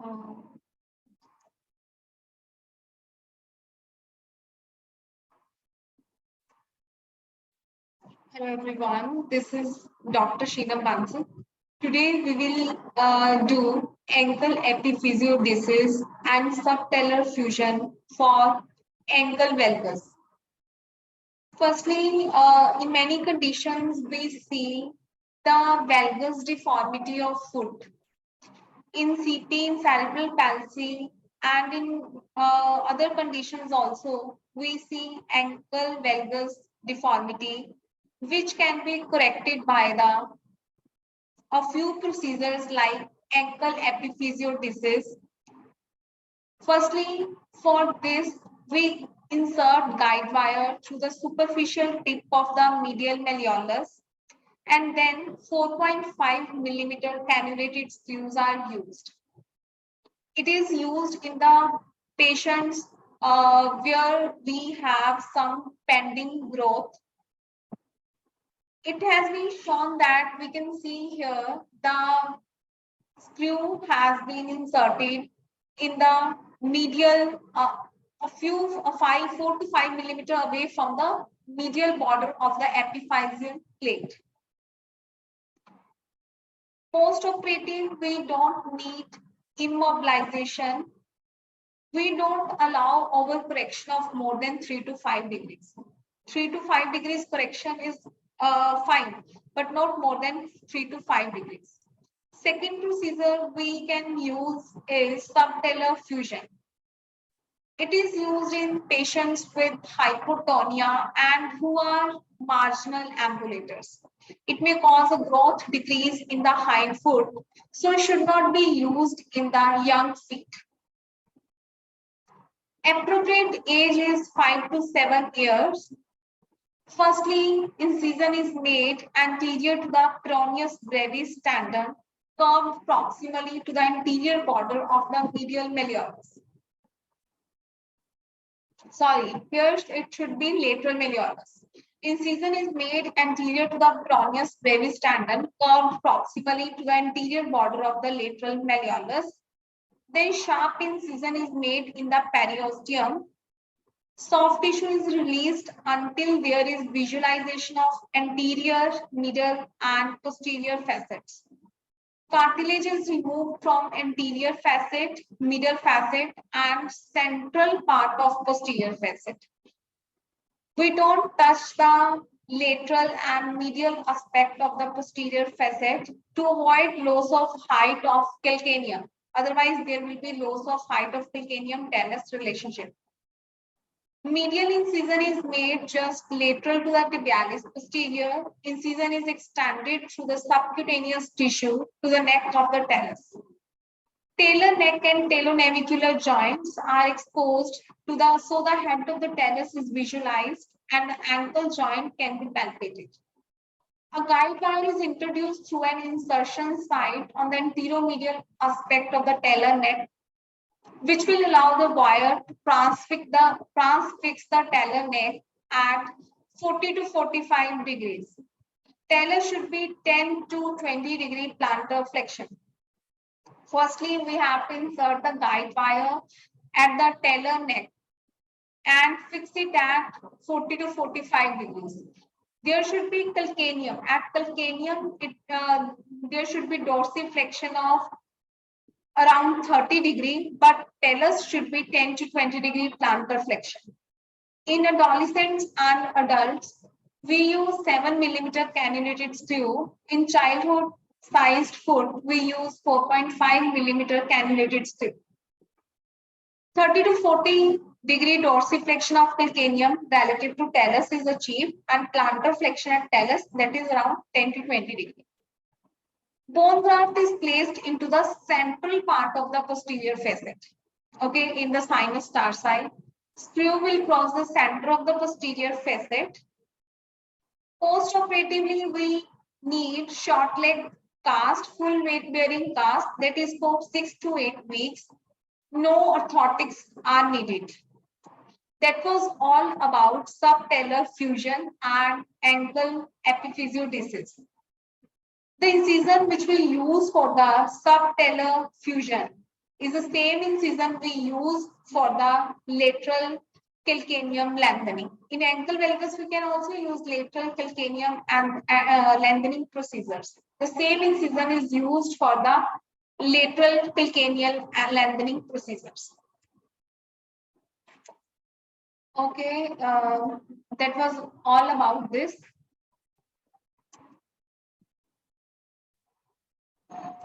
Um, Hello everyone, this is Dr. Sheena Bansal. Today we will do ankle epiphysiodesis and subtalar fusion for ankle valgus. Firstly, in many conditions we see the valgus deformity of foot. In CP, in cerebral palsy, and in other conditions also, we see ankle valgus deformity, which can be corrected by a few procedures like ankle epiphysiodesis. Firstly, for this, we insert guide wire through the superficial tip of the medial malleolus, and then 4.5 millimeter cannulated screws are used. It is used in the patients where we have some pending growth. It has been shown that we can see here the screw has been inserted in the medial, four to 5 millimeter away from the medial border of the epiphyseal plate. Post-operative, we don't need immobilization. We don't allow overcorrection of more than 3 to 5 degrees. 3 to 5 degrees correction is fine, but not more than 3 to 5 degrees. Second procedure we can use is subtalar fusion. It is used in patients with hypotonia and who are marginal ambulators. It may cause a growth decrease in the hind foot, so it should not be used in the young feet. Appropriate age is 5 to 7 years. Firstly, incision is made anterior to the peroneus brevis tendon, curved proximally to the anterior border of the medial malleolus. Sorry, here it should be lateral malleolus. Incision is made anterior to the peroneus brevis tendon, curved proximally to the anterior border of the lateral malleolus. Then sharp incision is made in the periosteum. Soft tissue is released until there is visualization of anterior, middle, and posterior facets. Cartilage is removed from anterior facet, middle facet, and central part of posterior facet. We don't touch the lateral and medial aspect of the posterior facet to avoid loss of height of calcaneum. Otherwise, there will be loss of height of calcaneum-talus relationship. Medial incision is made just lateral to the tibialis posterior. Incision is extended through the subcutaneous tissue to the neck of the talus. Talar neck and talonavicular joints are exposed to the, so the head of the talus is visualized and the ankle joint can be palpated. A guide wire is introduced through an insertion site on the anteromedial aspect of the talar neck, which will allow the wire to transfix the talar neck at 40 to 45 degrees. Talus should be 10 to 20 degree plantar flexion. Firstly, we have to insert the guide wire at the talar neck and fix it at 40 to 45 degrees. There should be calcaneum. At calcaneum, there should be dorsiflexion of around 30 degree, but talus should be 10 to 20 degree plantar flexion. In adolescents and adults, we use 7 millimeter cannulated screw. In childhood sized foot, we use 4.5 millimeter cannulated screw. 30 to 40 degree dorsiflexion of calcaneum relative to talus is achieved, and plantar flexion at talus, that is around 10 to 20 degree. Bone graft is placed into the central part of the posterior facet, okay, in the sinus tarsi. Screw will cross the center of the posterior facet. Post-operatively, we need short leg cast, full weight bearing cast, that is for 6 to 8 weeks. No orthotics are needed. That was all about subtalar fusion and ankle epiphysiodesis. The incision which we use for the subtalar fusion is the same incision we use for the lateral calcaneum lengthening. In ankle valgus, we can also use lateral calcaneum and lengthening procedures. The same incision is used for the lateral calcaneal lengthening procedures. Okay, that was all about this.